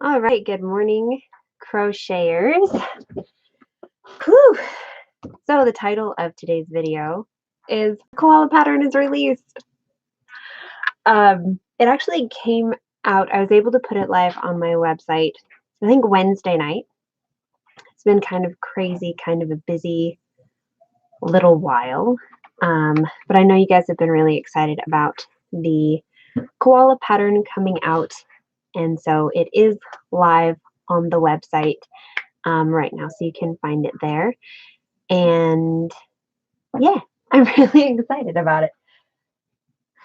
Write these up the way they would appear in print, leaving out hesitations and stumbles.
All right, good morning, crocheters. Whew. So the title of today's video is Koala Pattern is Released. It actually came out, I was able to put it live on my website, I think Wednesday night. It's been kind of crazy, kind of a busy little while. But I know you guys have been really excited about the koala pattern coming out. And so it is live on the website right now, so you can find it there. And yeah, I'm really excited about it.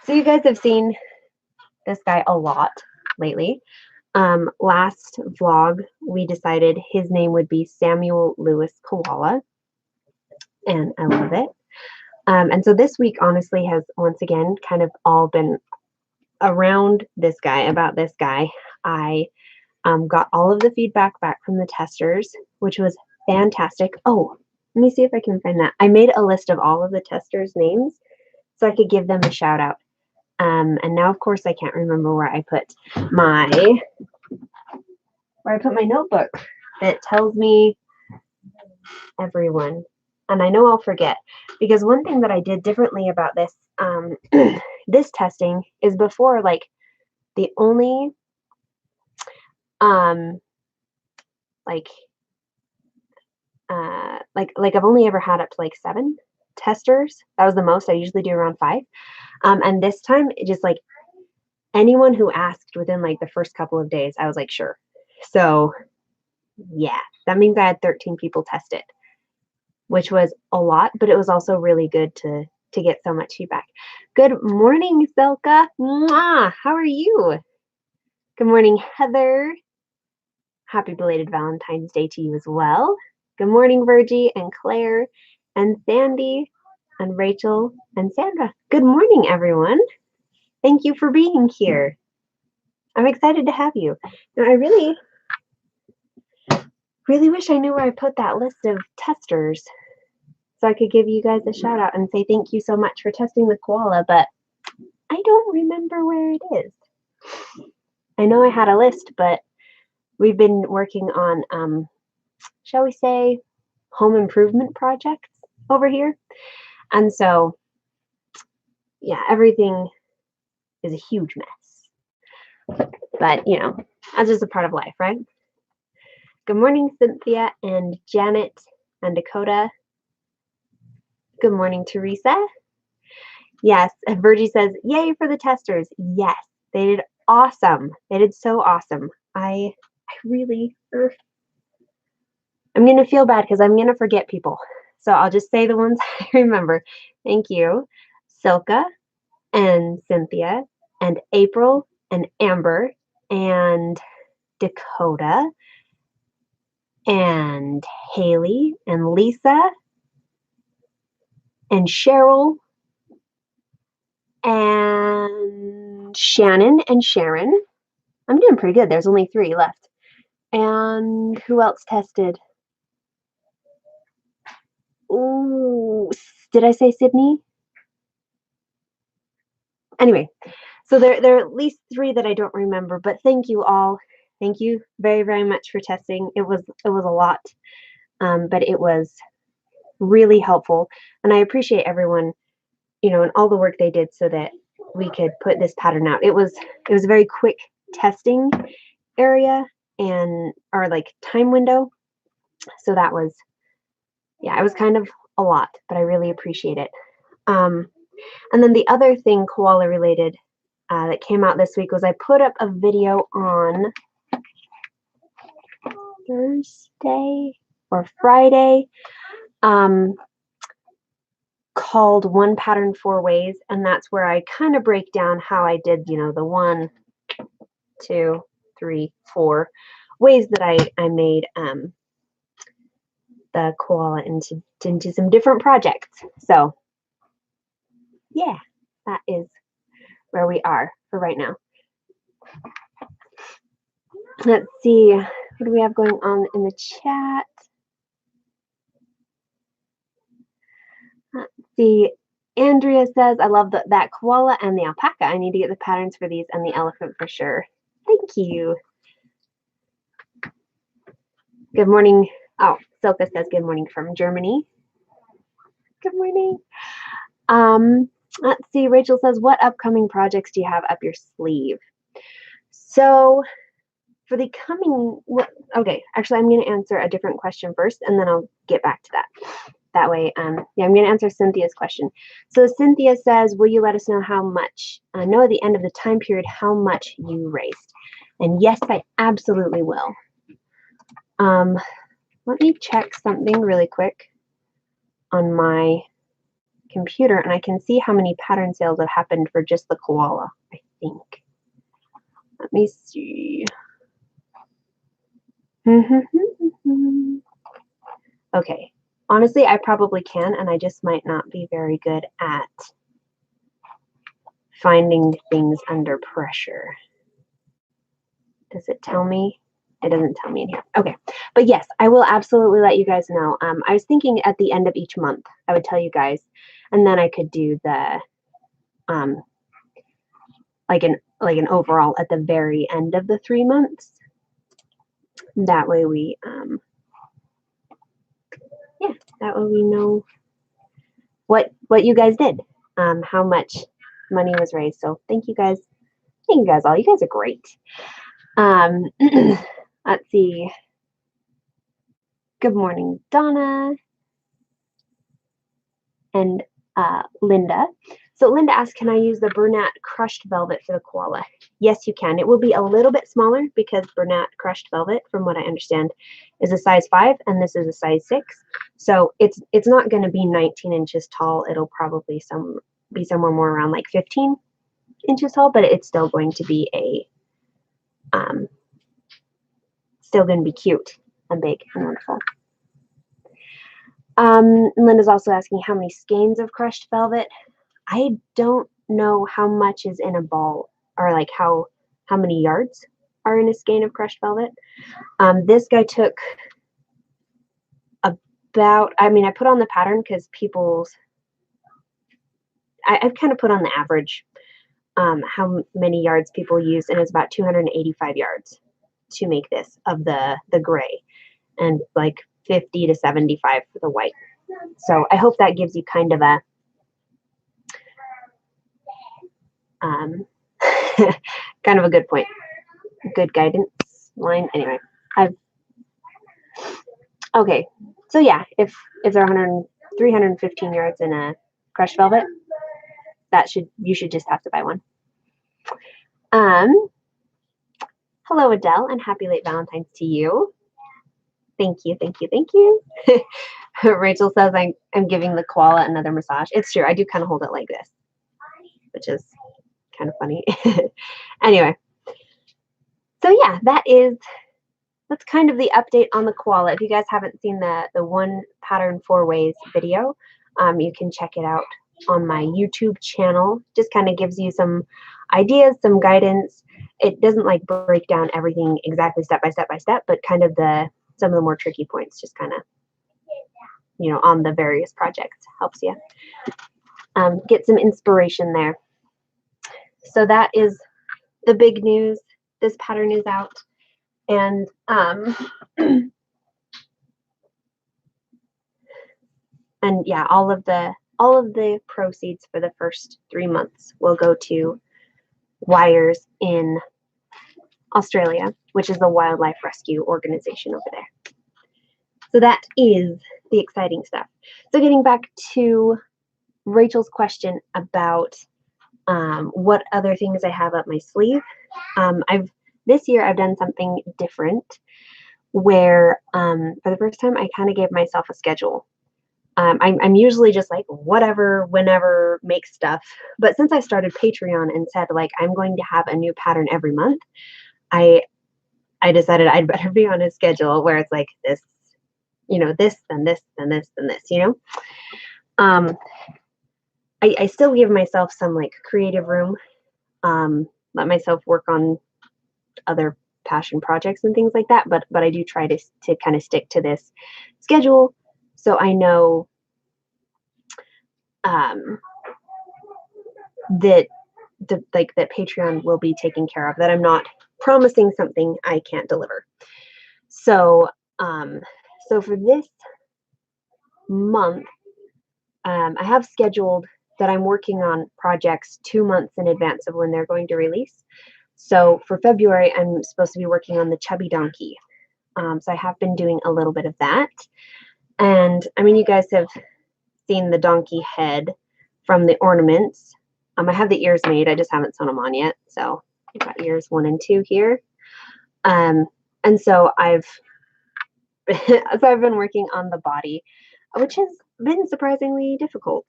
So you guys have seen this guy a lot lately. Last vlog, we decided his name would be Samuel Lewis Koala, and I love it. And so this week, honestly, has once again kind of all been around this guy, about this guy. I got all of the feedback back from the testers, which was fantastic. Oh, let me see if I can find that. I made a list of all of the testers' names so I could give them a shout out. And now, of course, I can't remember where I put my notebook that tells me everyone. And I know I'll forget, because one thing that I did differently about this this testing is before, like, the only like I've only ever had up to like 7 testers. That was the most. I usually do around 5. And this time, it just, like, anyone who asked within like the first couple of days, I was like, sure. So yeah, that means I had 13 people test it, which was a lot, but it was also really good to get so much feedback. Good morning, Silka. Mwah! How are you? Good morning, Heather. Happy belated Valentine's Day to you as well. Good morning, Virgie and Claire and Sandy and Rachel and Sandra. Good morning, everyone. Thank you for being here. I'm excited to have you. Now, I really wish I knew where I put that list of testers so I could give you guys a shout out and say thank you so much for testing the koala, but I don't remember where it is. I know I had a list, but we've been working on, shall we say, home improvement projects over here. And so, yeah, everything is a huge mess. But, you know, that's just a part of life, right? Good morning, Cynthia and Janet and Dakota. Good morning, Teresa. Yes, Virgie says, yay for the testers. Yes, they did awesome. They did so awesome. I really, I'm going to feel bad because I'm going to forget people. So I'll just say the ones I remember. Thank you, Silka and Cynthia and April and Amber and Dakota and Haley and Lisa and Cheryl and Shannon and Sharon. I'm doing pretty good. There's only 3 left. And who else tested? Ooh, did I say Sydney? Anyway, so there are at least 3 that I don't remember, but thank you all. Thank you very, very much for testing. It was a lot, but it was really helpful. And I appreciate everyone, you know, and all the work they did so that we could put this pattern out. It was a very quick testing area and our like time window. So that was, yeah, it was kind of a lot, but I really appreciate it. And then the other thing koala related that came out this week was I put up a video on Thursday or Friday called One Pattern 4 Ways, and that's where I kind of break down how I did, you know, the 1, 2, 3, 4 ways that I made the koala into some different projects. So yeah, that is where we are for right now. Let's see, what do we have going on in the chat? Let's see. Andrea says, I love that koala and the alpaca. I need to get the patterns for these and the elephant for sure. Thank you. Good morning. Oh, Silka says good morning from Germany. Good morning. Um, let's see. Rachel says, what upcoming projects do you have up your sleeve? So for the coming, okay, actually, I'm going to answer a different question first, and then I'll get back to that. That way, yeah, I'm going to answer Cynthia's question. So Cynthia says, will you let us know how much, know at the end of the time period how much you raised? And yes, I absolutely will. Let me check something really quick on my computer, and I can see how many pattern sales have happened for just the koala, I think. Let me see. Okay. Honestly, I probably can, and I just might not be very good at finding things under pressure. Does it tell me? It doesn't tell me in here. Okay. But yes, I will absolutely let you guys know. I was thinking at the end of each month, I would tell you guys, and then I could do the like an overall at the very end of the 3 months. That way we yeah, that way we know what you guys did, how much money was raised. So thank you guys all. You guys are great. Let's see. Good morning, Donna and Linda. So Linda asked, can I use the Bernat crushed velvet for the koala? Yes, you can. It will be a little bit smaller because Bernat crushed velvet, from what I understand, is a size 5 and this is a size 6. So it's not going to be 19 inches tall. It'll probably be somewhere more around like 15 inches tall, but it's still going to be still going to be cute and big and wonderful. Linda's also asking how many skeins of crushed velvet. I don't know how much is in a ball, or like how many yards are in a skein of crushed velvet. This guy took about, I put on the pattern because I've kind of put on the average how many yards people use, and it's about 285 yards to make this of the gray, and like 50 to 75 for the white. So I hope that gives you kind of a kind of a good point, good guidance line. Anyway, okay. So yeah, if there are 315 yards in a crushed velvet, you should just have to buy one. Hello Adele, and happy late Valentine's to you. Thank you. Rachel says I'm giving the koala another massage. It's true. I do kind of hold it like this, which is kind of funny. Anyway, so yeah, that's kind of the update on the koala. If you guys haven't seen the one pattern 4 ways video, you can check it out on my YouTube channel. Just kind of gives you some ideas, some guidance. It doesn't like break down everything exactly step by step, but kind of some of the more tricky points, just kind of, on the various projects, helps you get some inspiration there. So that is the big news. This pattern is out, and and yeah, all of the proceeds for the first 3 months will go to Wires in Australia, which is the wildlife rescue organization over there. So that is the exciting stuff. So getting back to Rachel's question about what other things I have up my sleeve, this year I've done something different where for the first time I kind of gave myself a schedule. I'm usually just like whatever, whenever, make stuff. But since I started Patreon and said like I'm going to have a new pattern every month, I decided I'd better be on a schedule where it's like this, this, then this, then this, then this, I still give myself some like creative room, let myself work on other passion projects and things like that. But I do try to kind of stick to this schedule, so I know that that Patreon will be taken care of, that I'm not promising something I can't deliver. So So for this month, I have scheduled that I'm working on projects 2 months in advance of when they're going to release. So for February, I'm supposed to be working on the chubby donkey. So I have been doing a little bit of that. And I mean, you guys have seen the donkey head from the ornaments. I have the ears made. I just haven't sewn them on yet. So I've got ears 1 and 2 here. And so I've been working on the body, which has been surprisingly difficult.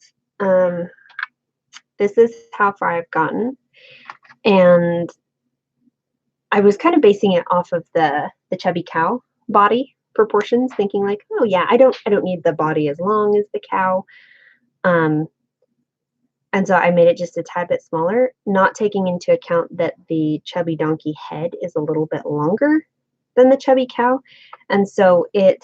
This is how far I've gotten, and I was kind of basing it off of the chubby cow body proportions, thinking like, oh yeah, I don't need the body as long as the cow. And so I made it just a tad bit smaller, not taking into account that the chubby donkey head is a little bit longer than the chubby cow. And so it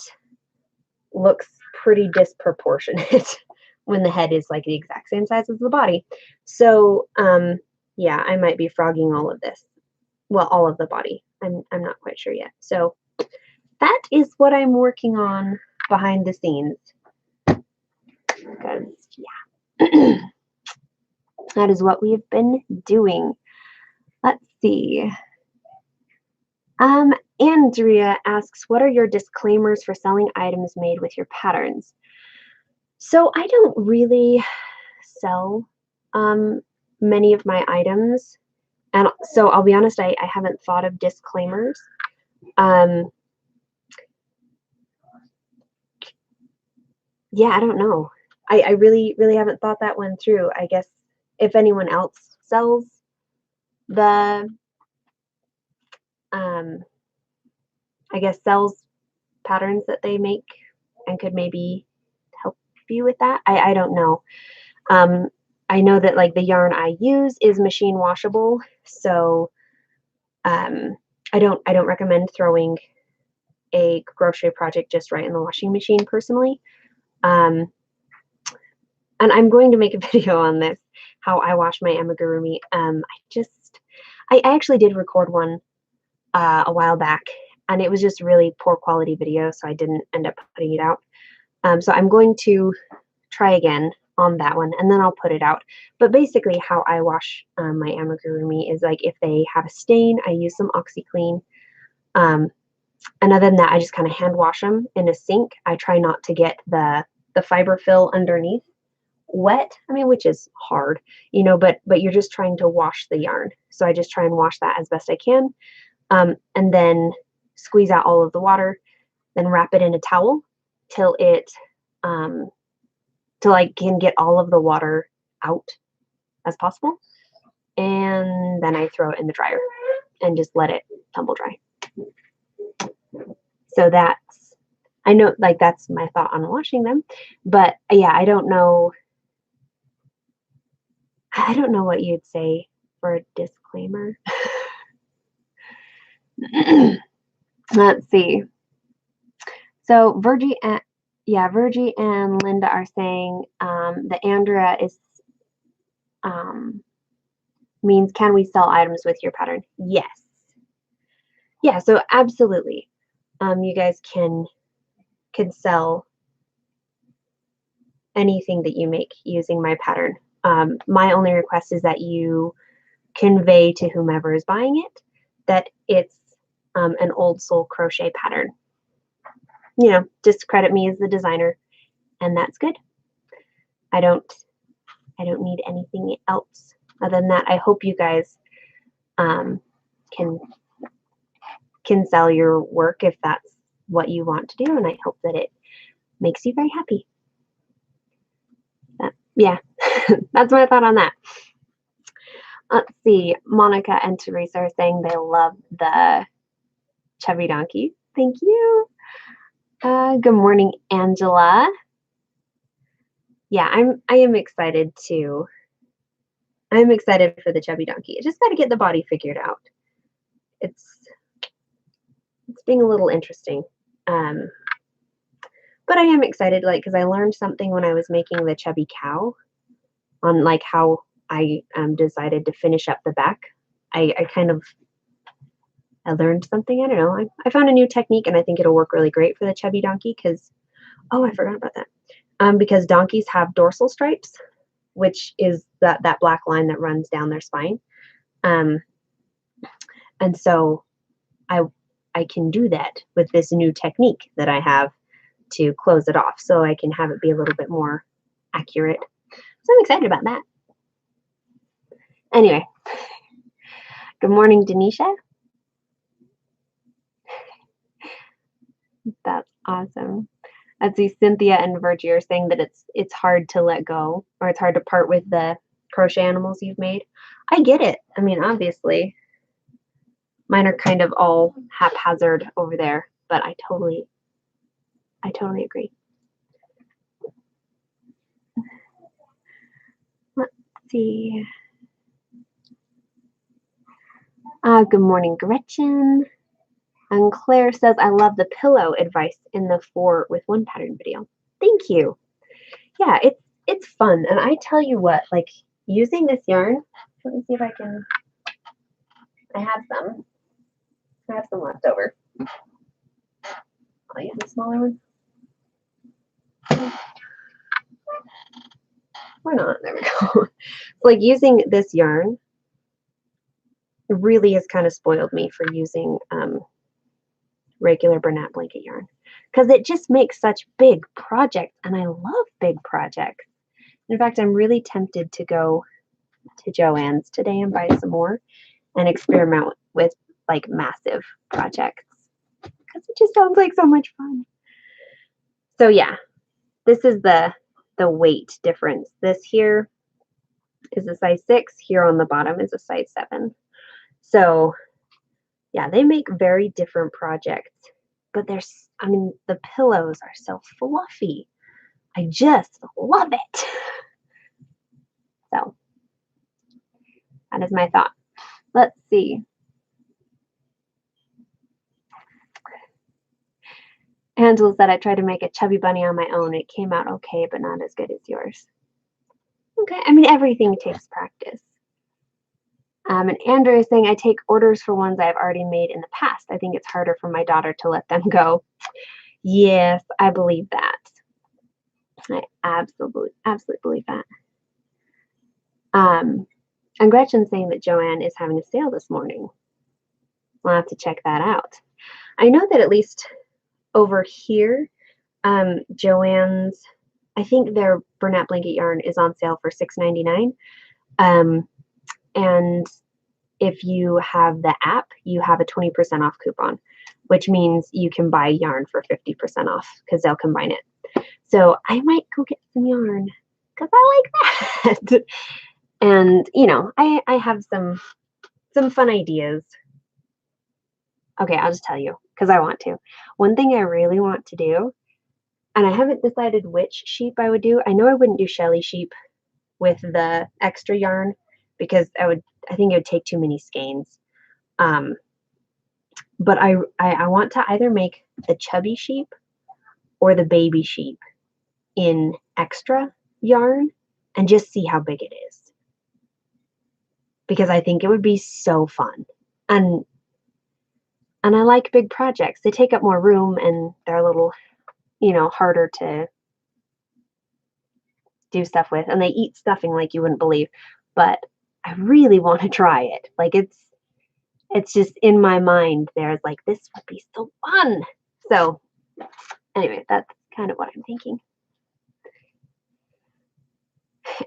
looks pretty disproportionate when the head is like the exact same size as the body. So yeah, I might be frogging all of this. Well, all of the body. I'm not quite sure yet. So that is what I'm working on behind the scenes. Because yeah. That is what we've been doing. Let's see. Andrea asks, what are your disclaimers for selling items made with your patterns? So I don't really sell many of my items. And so I'll be honest, I haven't thought of disclaimers. Yeah, I don't know. I really haven't thought that one through. I guess if anyone else sells the, I guess sells patterns that they make and could maybe help you with that. I don't know. I know that like the yarn I use is machine washable, so I don't recommend throwing a crochet project just right in the washing machine personally. And I'm going to make a video on this, how I wash my amigurumi. I actually did record one a while back, and it was just really poor quality video, so I didn't end up putting it out. So I'm going to try again on that one, and then I'll put it out. But basically how I wash my amigurumi is like if they have a stain, I use some OxyClean. And other than that, I just kind of hand wash them in a sink. I try not to get the fiber fill underneath wet. I mean, which is hard, you know, but you're just trying to wash the yarn. So I just try and wash that as best I can. And then squeeze out all of the water, then wrap it in a towel till it till I can get all of the water out as possible. And then I throw it in the dryer and just let it tumble dry. So I know like that's my thought on washing them, but yeah, I don't know what you'd say for a disclaimer. Let's see. So Virgie and Linda are saying that Andrea is means, can we sell items with your pattern? Yes. Yeah, so absolutely. You guys can sell anything that you make using my pattern. My only request is that you convey to whomever is buying it that it's an old soul crochet pattern. You know, just credit me as the designer, and that's good. I don't need anything else other than that. I hope you guys can sell your work if that's what you want to do, and I hope that it makes you very happy. Yeah, that's my thought on that. Let's see. Monica and Teresa are saying they love the chubby donkey. Thank you. Good morning, Angela. Yeah, I am excited too. I'm excited for the chubby donkey. I just got to get the body figured out. It's being a little interesting. But I am excited, like, because I learned something when I was making the chubby cow on like how I decided to finish up the back. I kind of I learned something. I don't know. I found a new technique, and I think it'll work really great for the chubby donkey because, oh, I forgot about that. Because donkeys have dorsal stripes, which is that black line that runs down their spine. And so I can do that with this new technique that I have to close it off, so I can have it be a little bit more accurate. So I'm excited about that. Anyway, good morning, Denisha. That's awesome. Let's see, Cynthia and Virgie are saying that it's hard to let go, or it's hard to part with the crochet animals you've made. I get it. I mean, obviously, mine are kind of all haphazard over there, but I totally agree. Let's see. Good morning, Gretchen. And Claire says, I love the pillow advice in the 4 with 1 pattern video. Thank you. Yeah, it's fun. And I tell you what, like using this yarn, let me see if I have some left over. I'll use the smaller one. Or not, there we go. Like using this yarn really has kind of spoiled me for using regular Bernat blanket yarn, because it just makes such big projects, and I love big projects. In fact, I'm really tempted to go to Joann's today and buy some more and experiment with like massive projects, because it just sounds like so much fun. So yeah, this is the weight difference. This here is a size 6, here on the bottom is a size 7. So yeah, they make very different projects, but I mean, the pillows are so fluffy. I just love it. So that is my thought. Let's see. Angela said, I tried to make a chubby bunny on my own. It came out okay, but not as good as yours. Okay, I mean, everything takes practice. And Andrea is saying, I take orders for ones I've already made in the past. I think it's harder for my daughter to let them go. Yes, I believe that. I absolutely believe that. And Gretchen's saying that Joann is having a sale this morning. We'll have to check that out. I know that at least over here, Joann's, I think their Bernat blanket yarn is on sale for $6.99. And if you have the app, you have a 20% off coupon, which means you can buy yarn for 50% off because they'll combine it. So I might go get some yarn because I like that. And, you know, I have some fun ideas. Okay, I'll just tell you because I want to. One thing I really want to do, and I haven't decided which sheep I would do. I know I wouldn't do Shelly sheep with the extra yarn because I think it would take too many skeins. But I want to either make the chubby sheep or the baby sheep in extra yarn and just see how big it is. Because I think it would be so fun. And I like big projects. They take up more room and they're a little, you know, harder to do stuff with. And they eat stuffing like you wouldn't believe. But I really want to try it. Like it's just in my mind. There's like, this would be so fun. So anyway, that's kind of what I'm thinking.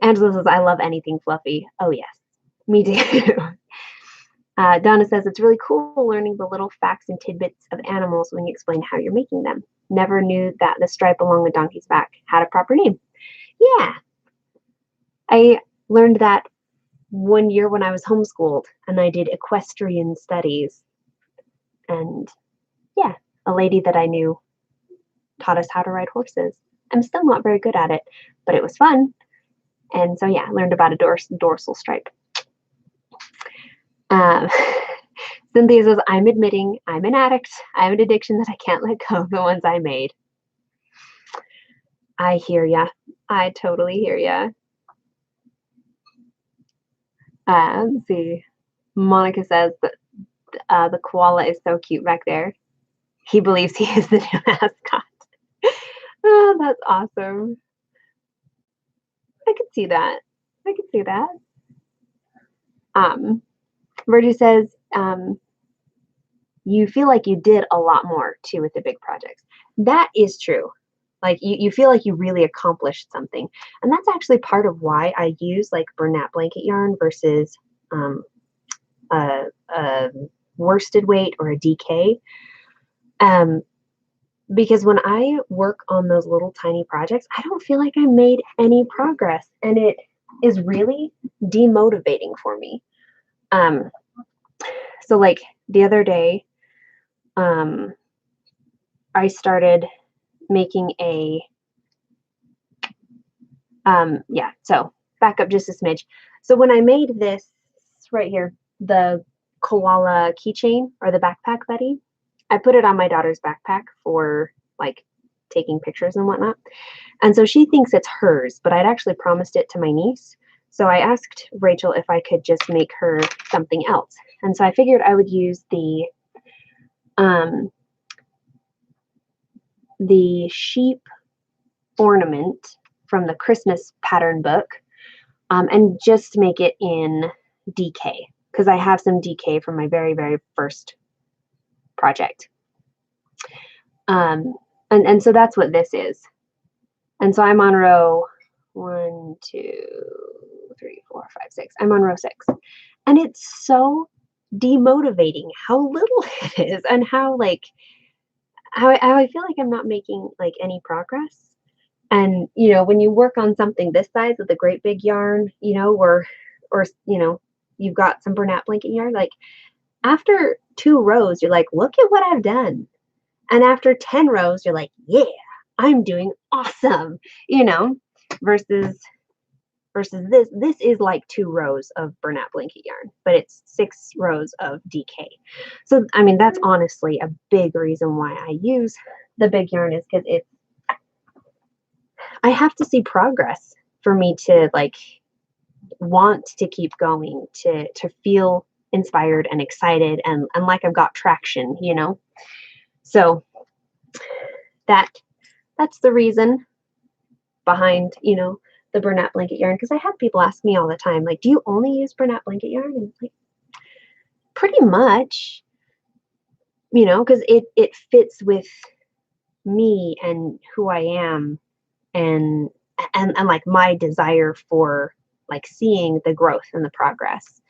Angela says, I love anything fluffy. Oh yes, me too. Donna says, it's really cool learning the little facts and tidbits of animals when you explain how you're making them. Never knew that the stripe along the donkey's back had a proper name. Yeah. I learned that one year when I was homeschooled and I did equestrian studies. And yeah, a lady that I knew taught us how to ride horses. I'm still not very good at it, but it was fun. And so yeah, I learned about a dorsal stripe. Cynthia says, I'm admitting I'm an addict. I have an addiction that I can't let go of the ones I made. I hear ya. I totally hear ya. Let's see. Monica says that The koala is so cute back there. He believes he is the new mascot. Oh, that's awesome. I could see that. I could see that. Virgie says, you feel like you did a lot more too with the big projects. That is true. Like you feel like you really accomplished something. And that's actually part of why I use like Bernat blanket yarn versus a worsted weight or a DK. Because when I work on those little tiny projects, I don't feel like I made any progress. And it is really demotivating for me. So like the other day, I started making a, so back up just a smidge. So when I made this right here, the koala keychain or the backpack buddy, I put it on my daughter's backpack for like taking pictures and whatnot. And so she thinks it's hers, but I'd actually promised it to my niece. So I asked Rachel if I could just make her something else. And so I figured I would use the sheep ornament from the Christmas pattern book, and just make it in DK, because I have some DK from my very, very first project. And so that's what this is. And so I'm on row 1, 2, 3, 4, 5, 6. I'm on row 6. And it's so demotivating how little it is, and how I feel like I'm not making like any progress. And when you work on something this size with a great big yarn, or you've got some Bernat blanket yarn, like after 2 rows, you're like, look at what I've done. And after 10 rows, you're like, yeah, I'm doing awesome, versus this is like 2 rows of Bernat blanket yarn, but it's 6 rows of DK. So, I mean, that's honestly a big reason why I use the big yarn, is because I have to see progress for me to like want to keep going, to feel inspired and excited and like I've got traction, So that's the reason behind, the Bernat blanket yarn. Because I have people ask me all the time, like, do you only use Bernat blanket yarn? And it's like, pretty much, because it fits with me and who I am, and like my desire for like seeing the growth and the progress.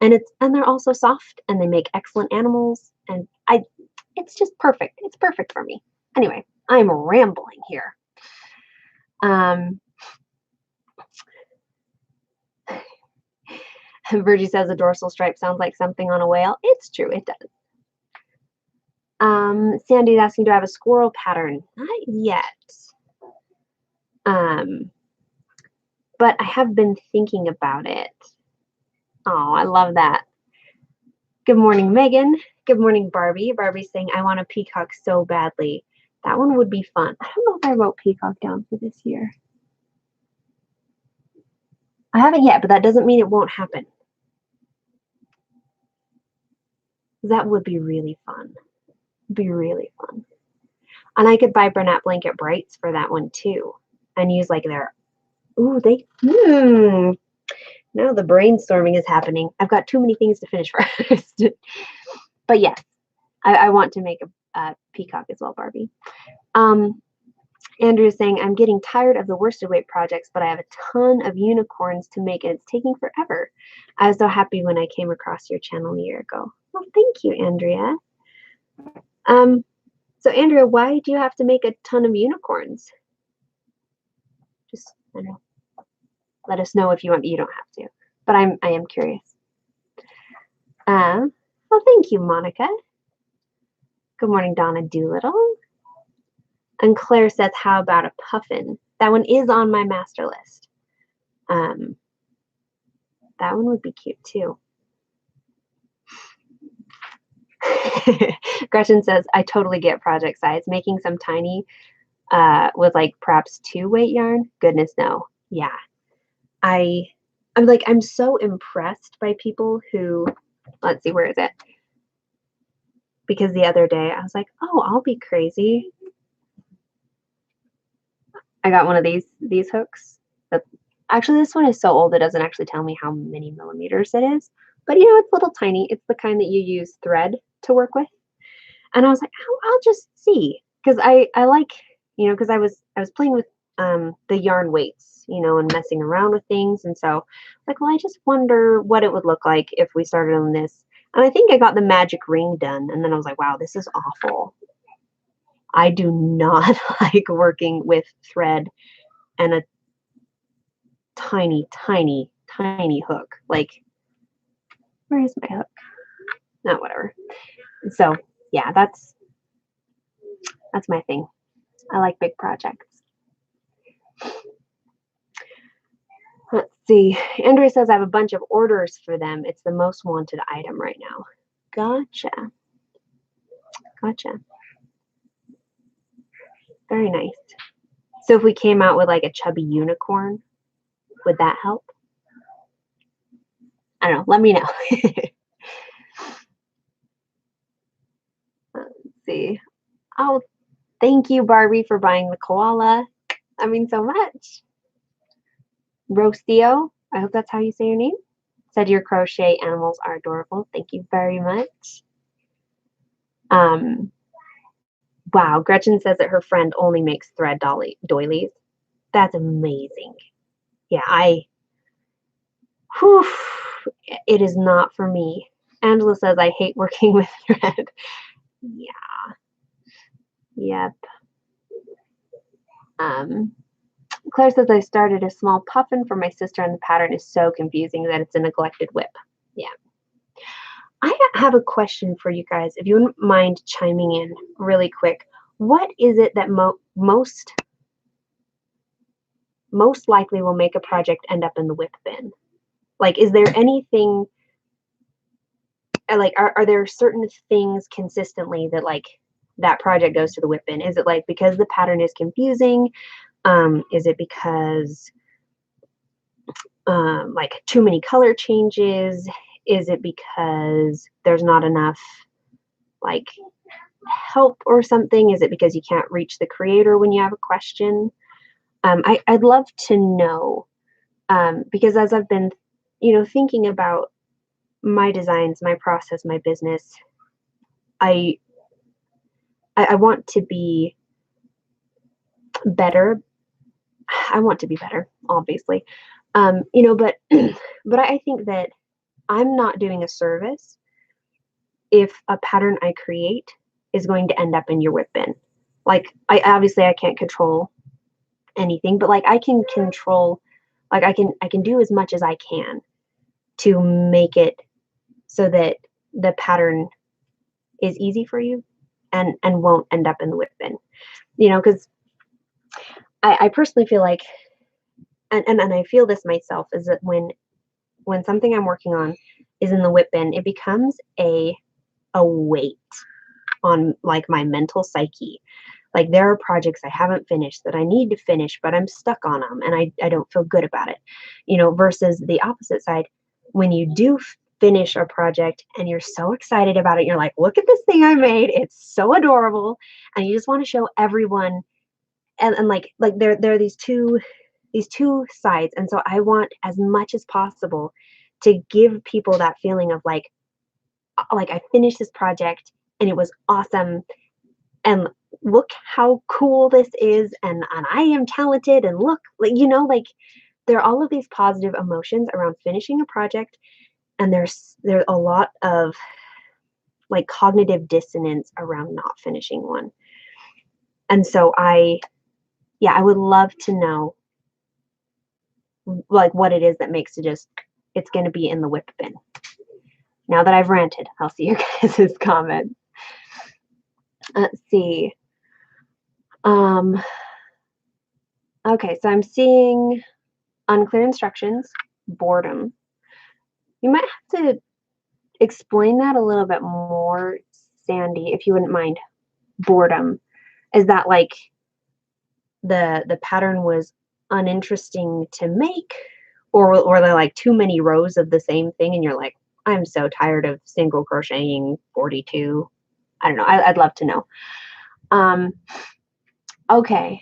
And they're also soft, and they make excellent animals, and it's just perfect. It's perfect for me. Anyway, I'm rambling here. Virgie says a dorsal stripe sounds like something on a whale. It's true, it does. Sandy's asking, do I have a squirrel pattern? Not yet. But I have been thinking about it. Oh, I love that. Good morning, Megan. Good morning, Barbie. Barbie's saying, I want a peacock so badly. That one would be fun. I don't know if I wrote peacock down for this year. I haven't yet, but that doesn't mean it won't happen. That would be really fun. Be really fun. And I could buy Bernat blanket brights for that one too, and use like their, now the brainstorming is happening. I've got too many things to finish first. But yes, I want to make a peacock as well, Barbie. Andrew is saying, I'm getting tired of the worsted weight projects, but I have a ton of unicorns to make, and it's taking forever. I was so happy when I came across your channel a year ago. Well, thank you, Andrea. So Andrea, why do you have to make a ton of unicorns? Just, I don't know. Let us know if you want. You don't have to, but I am curious. Well, thank you, Monica. Good morning, Donna Doolittle. And Claire says, how about a puffin? That one is on my master list. That one would be cute too. Gretchen says, I totally get project size. Making some tiny with like perhaps 2 weight yarn. Goodness no. Yeah. I'm so impressed by people who, let's see, where is it? because the other day I was like, oh, I'll be crazy. I got one of these hooks. That actually, this one is so old it doesn't actually tell me how many millimeters it is. But you know, it's little tiny. It's the kind that you use thread to work with. And I was like, oh, I'll just see, because I like, you know, because I was playing with the yarn weights, you know, and messing around with things, and so like, well, I just wonder what it would look like if we started on this. And I think I got the magic ring done, and then I was like, wow, this is awful. I do not like working with thread and a tiny, tiny, tiny hook. Like, where is my hook? No, whatever. So yeah, that's my thing. I like big projects. Let's see. Andrea says I have a bunch of orders for them. It's the most wanted item right now. Gotcha. Gotcha. Very nice. So if we came out with like a chubby unicorn, would that help? I don't know. Let me know. Let's see. Oh, thank you, Barbie, for buying the koala. I mean, so much. Rostio, I hope that's how you say your name. Said your crochet animals are adorable. Thank you very much. Wow, Gretchen says that her friend only makes thread doilies. That's amazing. Yeah, whew, it is not for me. Angela says I hate working with thread. Yeah. Yep. Claire says I started a small puffin for my sister and the pattern is so confusing that it's a neglected whip. Yeah. I have a question for you guys, if you wouldn't mind chiming in really quick. What is it that most likely will make a project end up in the whip bin? Like, is there anything, like, are there certain things consistently that, like, that project goes to the whip bin? Is it, like, because the pattern is confusing? Is it because, like, too many color changes? Is it because there's not enough, like, help or something? Is it because you can't reach the creator when you have a question? I'd love to know, because as I've been, you know, thinking about my designs, my process, my business, I want to be better. I want to be better, obviously, you know, but but I think that I'm not doing a service if a pattern I create is going to end up in your whip bin. Like, I can't control anything, but like I can control, like I can do as much as I can to make it so that the pattern is easy for you and won't end up in the whip bin. You know, because I personally feel like, and I feel this myself, is that when something I'm working on is in the whip bin, it becomes a weight on like my mental psyche. Like, there are projects I haven't finished that I need to finish, but I'm stuck on them and I don't feel good about it, you know, versus the opposite side. When you do finish a project and you're so excited about it, you're like, look at this thing I made. It's so adorable. And you just want to show everyone. And like there are these two sides. And so I want as much as possible to give people that feeling of like I finished this project and it was awesome. And look how cool this is, and I am talented, and look, like, you know, like, there are all of these positive emotions around finishing a project, and there's a lot of like cognitive dissonance around not finishing one. And so I would love to know like what it is that makes it just, it's going to be in the whip bin. Now that I've ranted, I'll see your guys' comments. Let's see. Okay, so I'm seeing unclear instructions, boredom. You might have to explain that a little bit more, Sandy, if you wouldn't mind. Boredom. Is that like the pattern was uninteresting to make, or were there like too many rows of the same thing and you're like, I'm so tired of single crocheting 42? I don't know. I'd love to know. Okay.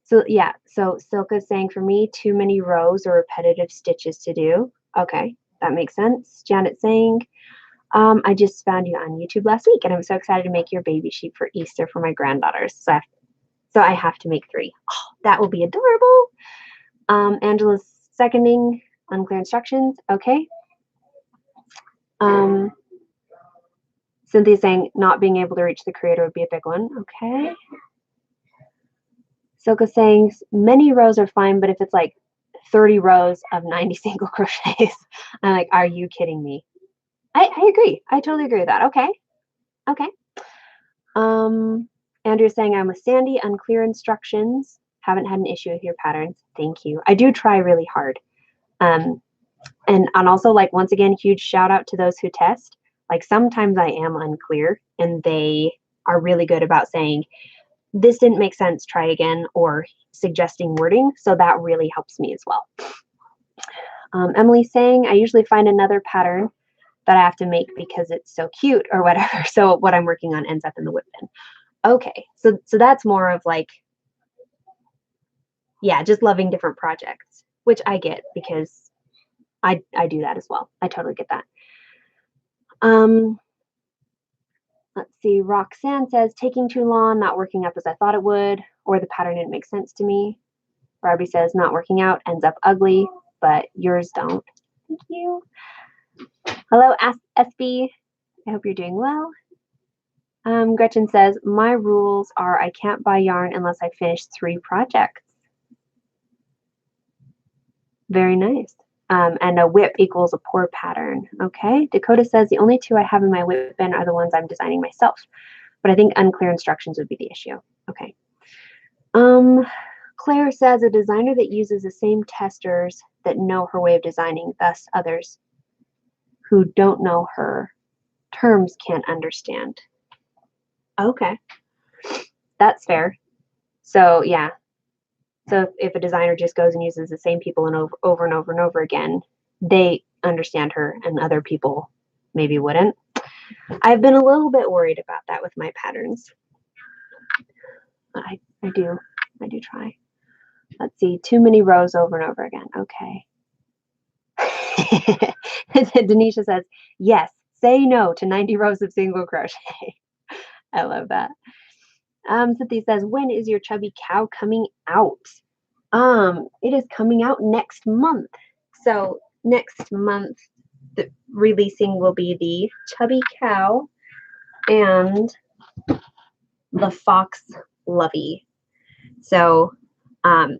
So yeah, so Silka's saying for me, too many rows or repetitive stitches to do. Okay, that makes sense. Janet's saying, I just found you on YouTube last week and I'm so excited to make your baby sheep for Easter for my granddaughters. So I have to make 3. Oh, that will be adorable. Angela's seconding unclear instructions. Okay. Cynthia's saying not being able to reach the creator would be a big one. Okay. Silka's saying many rows are fine, but if it's like 30 rows of 90 single crochets, I'm like, are you kidding me? I agree. I totally agree with that. Okay. Okay. Andrew's saying I'm with Sandy, unclear instructions. Haven't had an issue with your patterns. Thank you. I do try really hard. And also, like, once again, huge shout out to those who test. Like, sometimes I am unclear and they are really good about saying, this didn't make sense, try again, or suggesting wording. So that really helps me as well. Emily's saying, I usually find another pattern that I have to make because it's so cute or whatever. So what I'm working on ends up in the whip bin. Okay, so that's more of like, yeah, just loving different projects, which I get because I do that as well. I totally get that. Let's see, Roxanne says, taking too long, not working up as I thought it would, or the pattern didn't make sense to me. Barbie says, not working out, ends up ugly, but yours don't. Thank you. Hello, SB. I hope you're doing well. Gretchen says, my rules are I can't buy yarn unless I finish 3 projects. Very nice. And a whip equals a pour pattern. Okay. Dakota says, the only 2 I have in my whip bin are the ones I'm designing myself. But I think unclear instructions would be the issue. Okay. Claire says, a designer that uses the same testers that know her way of designing, thus others who don't know her terms can't understand. Okay. That's fair. So, yeah. So if a designer just goes and uses the same people and over and over and over again, they understand her and other people maybe wouldn't. I've been a little bit worried about that with my patterns. I do try. Let's see, too many rows over and over again. Okay. Denisha says, yes, say no to 90 rows of single crochet. I love that. Cynthia says, when is your chubby cow coming out? It is coming out next month. So next month, the releasing will be the chubby cow and the fox lovey. So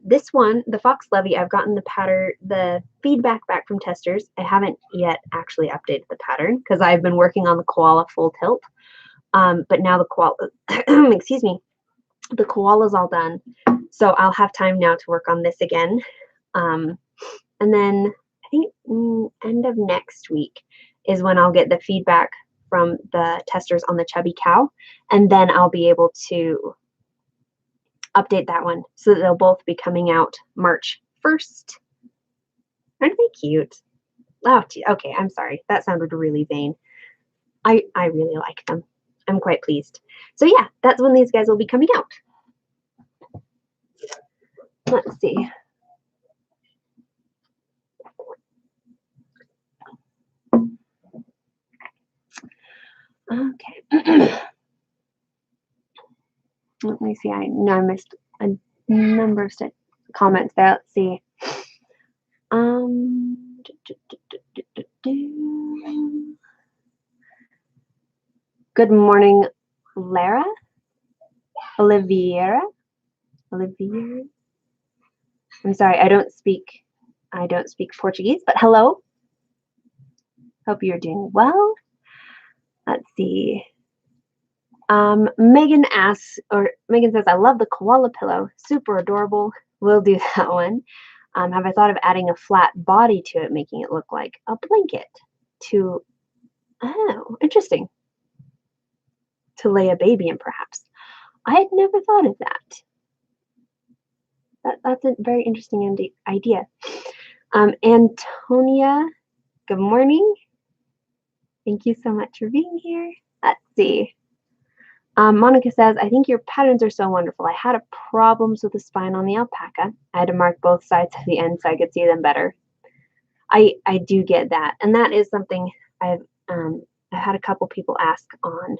this one, the fox lovey, I've gotten the feedback back from testers. I haven't yet actually updated the pattern because I've been working on the koala full tilt. But now the koala, excuse me, the koala's all done. So I'll have time now to work on this again. And then I think end of next week is when I'll get the feedback from the testers on the chubby cow. And then I'll be able to update that one so that they'll both be coming out March 1st. Aren't they cute? Oh, okay, I'm sorry. That sounded really vain. I really like them. I'm quite pleased. So yeah, that's when these guys will be coming out. Let's see. Okay. Let me see. I know I missed a number of comments there. Let's see. Good morning, Lara. Oliviera. I'm sorry, I don't speak Portuguese, but hello. Hope you're doing well. Let's see. Megan says, I love the koala pillow. Super adorable. We'll do that one. Have I thought of adding a flat body to it, making it look like a blanket oh, interesting. To lay a baby in, perhaps. I had never thought of that. That's a very interesting idea. Antonia, good morning. Thank you so much for being here. Let's see. Monica says, I think your patterns are so wonderful. I had problems with the spine on the alpaca. I had to mark both sides of the end so I could see them better. I do get that. And that is something I've had a couple people ask on.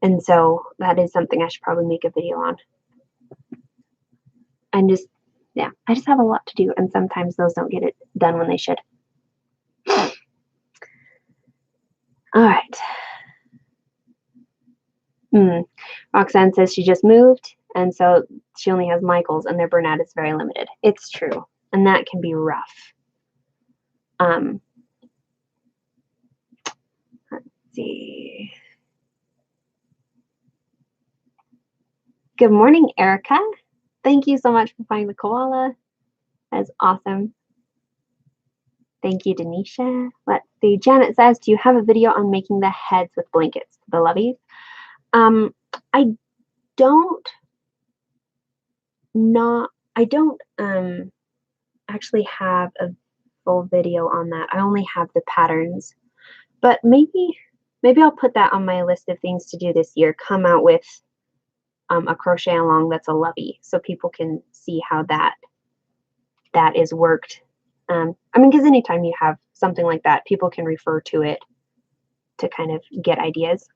And so that is something I should probably make a video on. And just, yeah, I just have a lot to do. And sometimes those don't get it done when they should. All right. Roxanne says she just moved, and so she only has Michael's, and their burnout is very limited. It's true, and that can be rough. Let's see. Good morning, Erica. Thank you so much for finding the koala. That's awesome. Thank you, Denisha. Let's see. Janet says, do you have a video on making the heads with blankets, the loveys? I don't actually have a full video on that. I only have the patterns, but maybe I'll put that on my list of things to do this year. Come out with a crochet along that's a lovey, so people can see how that is worked. I mean, because anytime you have something like that, people can refer to it to kind of get ideas.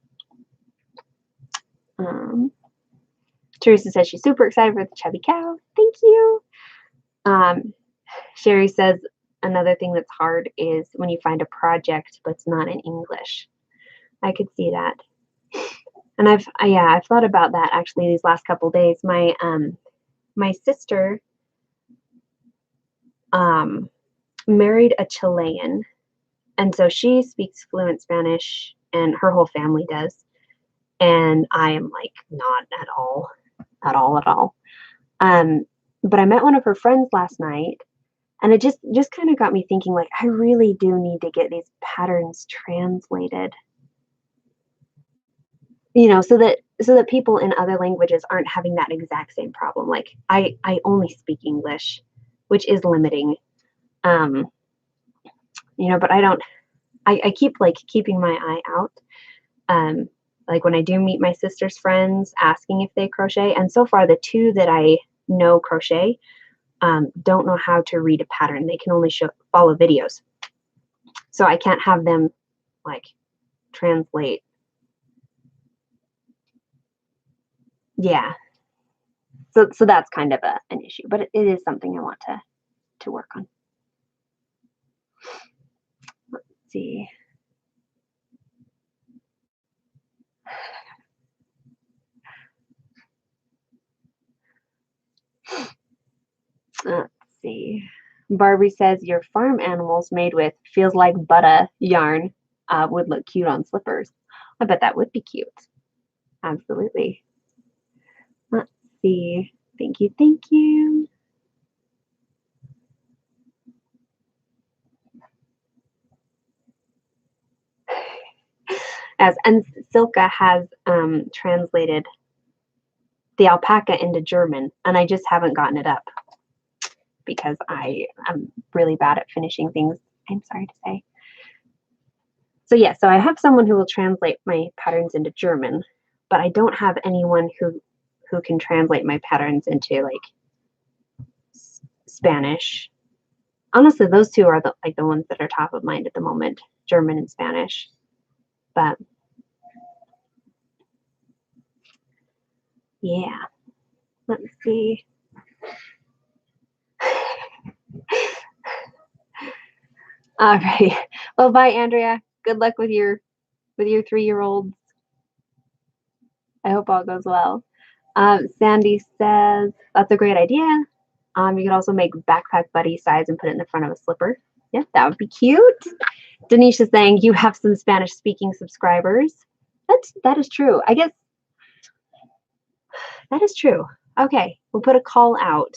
Teresa says she's super excited for the chubby cow. Thank you. Sherry says another thing that's hard is when you find a project but it's not in English. I could see that. And I've thought about that actually these last couple of days. My sister married a Chilean, and so she speaks fluent Spanish, and her whole family does. And I am like not at all. But I met one of her friends last night, and it just kind of got me thinking, like, I really do need to get these patterns translated. You know, so that people in other languages aren't having that exact same problem. Like I only speak English, which is limiting. You know, but I keep like keeping my eye out. Like when I do meet my sister's friends, asking if they crochet, and so far the two that I know crochet don't know how to read a pattern. They can only follow videos, so I can't have them like translate. Yeah, so that's kind of an issue, but it is something I want to work on. Let's see. Let's see. Barbie says your farm animals made with feels like butter yarn would look cute on slippers. I bet that would be cute. Absolutely. Let's see. Thank you. Thank you. And Silka has translated the alpaca into German, and I just haven't gotten it up because I'm really bad at finishing things, I'm sorry to say. So yeah, so I have someone who will translate my patterns into German, but I don't have anyone who can translate my patterns into like Spanish. Honestly, those two are the ones that are top of mind at the moment, German and Spanish. But yeah, let's see. All right. Well, bye, Andrea. Good luck with your 3-year-olds. I hope all goes well. Sandy says that's a great idea. You could also make backpack buddy size and put it in the front of a slipper. Yeah, that would be cute. Denise is saying you have some Spanish speaking subscribers. That is true. I guess that is true. Okay, we'll put a call out.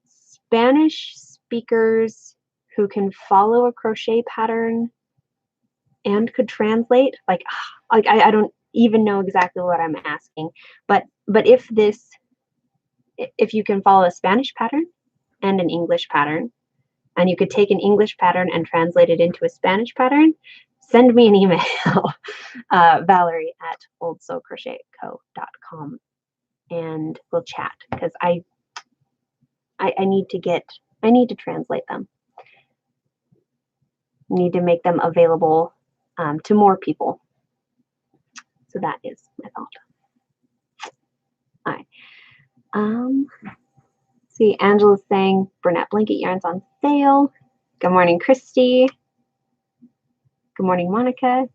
Spanish speakers who can follow a crochet pattern and could translate. Like I don't even know exactly what I'm asking, but if you can follow a Spanish pattern and an English pattern, and you could take an English pattern and translate it into a Spanish pattern, send me an email, Valerie@oldsoulcrochetco.com, and we'll chat because I need to translate them. I need to make them available to more people. So that is my thought. All right. See, Angela's saying Burnett blanket yarns on sale. Good morning, Christy. Good morning, Monica.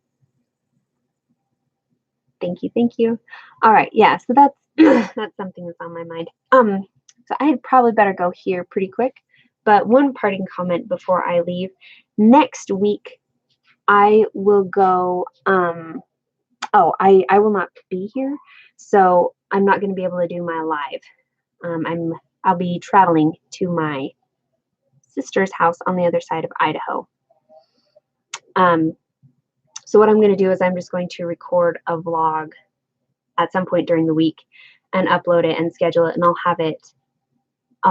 Thank you, thank you. All right, yeah, so that's that's something that's on my mind. So I probably better go here pretty quick, but one parting comment before I leave. Next week I will go I will not be here, so I'm not going to be able to do my live. I'll be traveling to my sister's house on the other side of Idaho. So what I'm going to do is I'm just going to record a vlog at some point during the week and upload it and schedule it, and I'll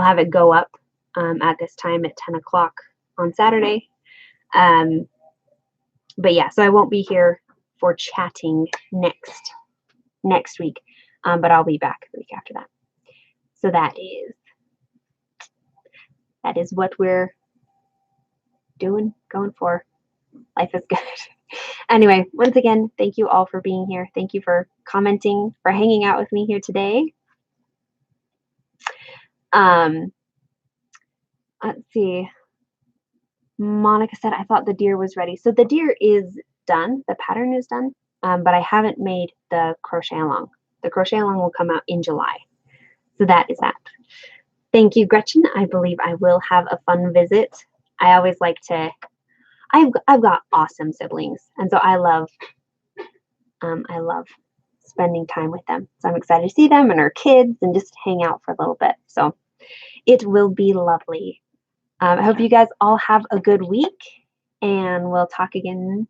have it go up at this time at 10 o'clock on Saturday. But yeah, so I won't be here for chatting next week, but I'll be back the week after that. So that is what we're going for. Life is good. Anyway, once again, thank you all for being here. Thank you for commenting, for hanging out with me here today. Let's see. Monica said, I thought the deer was ready. So the deer is done. The pattern is done, but I haven't made the crochet along. The crochet along will come out in July. So that is that. Thank you, Gretchen. I believe I will have a fun visit. I always like to, I've got awesome siblings, and so I love spending time with them. So I'm excited to see them and our kids and just hang out for a little bit. So it will be lovely. I hope you guys all have a good week, and we'll talk again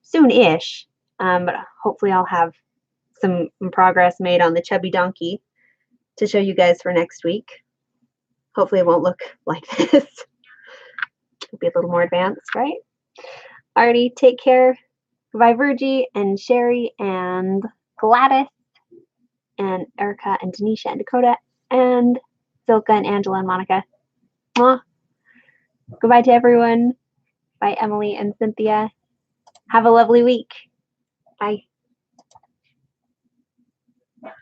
soon-ish. But hopefully I'll have some progress made on the chubby donkey to show you guys for next week. Hopefully it won't look like this. It'll be a little more advanced, right? Alrighty, take care. Goodbye, Virgie and Sherry and Gladys and Erica and Denisha and Dakota and Silka and Angela and Monica. Mwah. Goodbye to everyone. Bye, Emily and Cynthia. Have a lovely week. Bye.